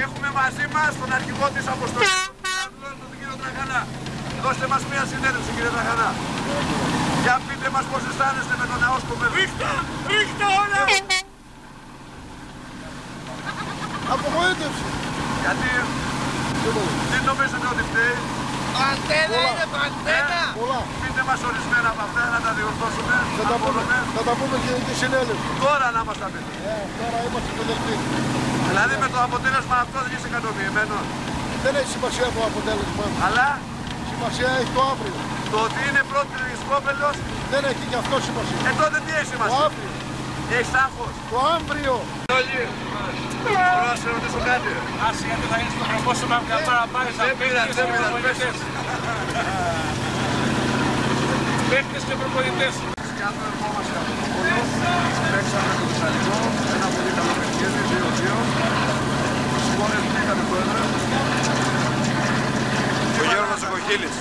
Έχουμε μαζί μας τον αρχηγό της αποστολής, τον κύριο Τραχανά. Δώστε μας μια συνέντευξη, κύριε Τραχανά. Για πείτε μας πώς αισθάνεστε με τον ναό Σκοπέλου. Ρίχτα όλα! Απογοήτευση. Γιατί δεν νομίζετε ότι φταίει. Παντένα είναι παντένα. Πείτε μας ορισμένα από αυτά να τα διορθώσουμε. Θα τα πούμε και τη συνέλευση. Τώρα να μας τα πείτε. Τώρα είμαστε στο δελτίο. Δηλαδή με το αποτέλεσμα αυτό δεν είσαι ικανοποιημένος. Δεν έχει σημασία το αποτέλεσμα. Αλλά σημασία έχει το αύριο. το ότι είναι πρώτη Σκόπελος δεν έχει και αυτό σημασία. τότε τι έχει σημασία. Το αύριο. Έχεις άγχος. Το αύριο. Όλοι. Μπορώ να σε ρωτήσω κάτι. Άσε γιατί θα γίνεις το προπόσωμα και τώρα πάρεις Δεν πειράζει, παίχτες και προπονητές. Σκιάτο ερχόμαστε από το Πόλο. Παίξαμε το Θεσσαλικό. Ένα πολύ καλό παιχνίδι, 2-2. Συγχώρες που είχαμε πρόεδρε. Ο Γιώργος Ζοκοχίλης.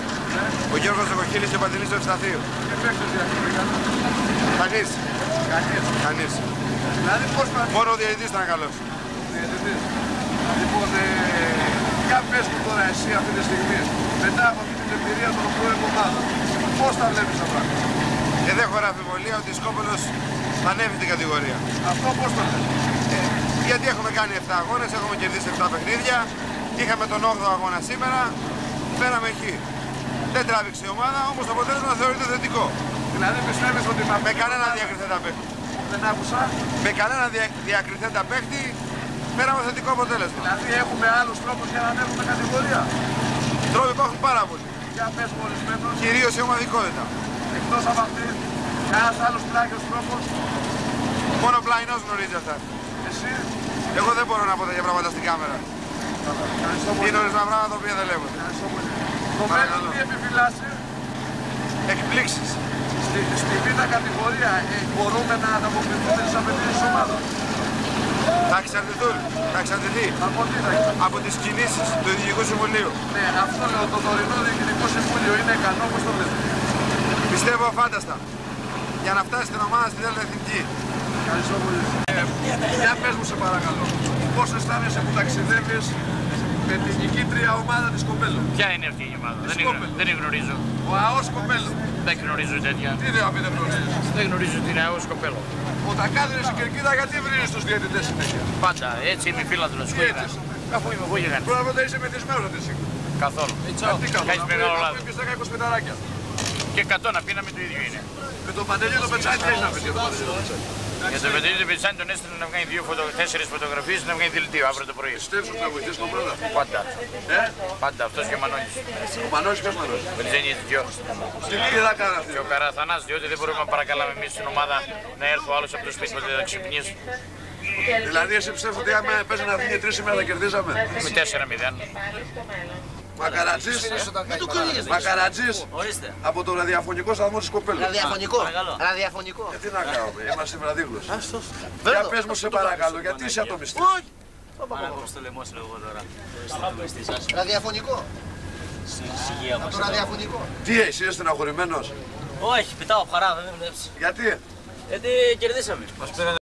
Ο Γιώργος Ζοκοχίλης και ο Παντελής του Ευσταθείου. Και παίχτες διακριτήκαν. Κανείς. Κανείς. Δηλαδή πώς θα... Μόνο ο διαιτητής ήταν καλός. Διαιτητής. Λοιπόν, για πες μου τώρα εσύ αυτή τη στιγμή, μετά από αυτή την εμπειρία των πρώην ομάδων, πώς τα βλέπεις αυτά. Δεν χωρά αμφιβολία ότι η Σκόπελος θα ανέβει την κατηγορία. Αυτό πώς το λες. Γιατί έχουμε κάνει 7 αγώνες, έχουμε κερδίσει 7 παιχνίδια, είχαμε τον 8ο αγώνα σήμερα, φέραμε εκεί. Δεν τράβηξε η ομάδα, όμως το αποτέλεσμα θεωρείται θετικό. Δηλαδή πιστεύεις ότι με κανένα διακριθέντα παίχτη. Δεν άκουσα. Με κανένα διακριθέντα παίχτη φέραμε θετικό αποτέλεσμα. Δηλαδή έχουμε άλλους τρόπους για να ανέβουμε κατηγορία. Τρόποι υπάρχουν πάρα πολλοί. Για πες μου ορισμένος. Κυρίως η ομαδικότητα. Εκτός από αυτή, κανένας άλλος πλάγιος τρόπος. Μόνο ο Πλαϊνός γνωρίζει αυτά. Εσύ. Εγώ δεν μπορώ να πω τέτοια πράγματα στην κάμερα. Είναι ορισμένα πράγματα τα οποία δεν λέγονται. Το μέλλον τι επιφυλάσσει. Εκπλήξεις. Στη β' κατηγορία μπορούμε να ανταποκριθούμε στις απαιτήσεις της ομάδας. Θα εξαρτηθούν. Θα εξαρτηθεί. Από τι θα γίνει. Από τις κινήσεις του Διοικητικού Συμβουλίου. Ναι, αυτό λέω, το τωρινό Διοικητικό Συμβούλιο είναι ικανό, πώς το λέτε. Πιστεύω φάνταστα. Για να φτάσει στην ομάδα στη Δέλτα Εθνική. Ευχαριστώ πολύ. Για πες μου σε παρακαλώ, πώς αισθάνεσαι που ταξιδεύεις με την νικήτρια ομάδα της Κοπέλου. Ποια είναι αυτή η ομάδα, δεν γνωρίζω. Ο ΑΟΣ Κοπέλου. Δεν γνωρίζω τέτοια. Τι δεν δεν γνωρίζεις. Δεν γνωρίζω την ΑΟΣ Κοπέλου. Ο Τακάδρης στην Κερκίδα γιατί βρίζεις τους διαιτητές συνέχεια. Πάντα, έτσι είμαι φίλαθλος. Αφού είμαι χούλιγαν. Πρώτα είσαι μεθυσμένος εσύ. Καθόλου. Τι καλό, Κάνεις μεγάλο λάθος. Έχεις 10-20 πεταράκια. Και 100 να πίναμε το ίδιο είναι. Με τον Παντελή το Πετσάνι τι έχεις να πεις για τον Παντελή το Πετσάνι. Για το παιδί του Πετσάνι τον έστειλε να βγάλει 4 φωτογραφίες να βγάλει δελτίο αύριο το πρωί. Πιστεύεις ότι θα βοηθήσει τον πρώτα. Πάντα. Πάντα, αυτός και ο Μανώλης. Ο Μανώλης ποιος Μανώλης. Βελτζενίδης δυο. Τι θα κάνει αυτή. Και ο Καραθανάς, διότι δεν μπορούμε να παρακαλάμε εμείς στην ομάδα να έρθει ο άλλος από το σπίτι που δεν θα ξυπνήσει. Δηλαδή εσύ πιστεύεις ότι άμα παίζει να βγει 3 σήμερα θα κερδίζαμε. Με 4-0. Μακαρατζής. Μακαρατζής. Από το ραδιαφωνικό σταθμό της Κοπέλου. Ραδιαφωνικό. Τι να κάνουμε, είμαστε βραδίγλωσσοι. Για πες μου σε παρακαλώ, γιατί είσαι ατομιστής. Στο λαιμό σου εγώ τώρα. Ραδιαφωνικό. Από το ραδιαφωνικό. Τι έχεις, είσαι στεναχωρημένος. Όχι, πετάω χαρά, δεν με βλέπεις. Γιατί. Γιατί κερδίσαμε.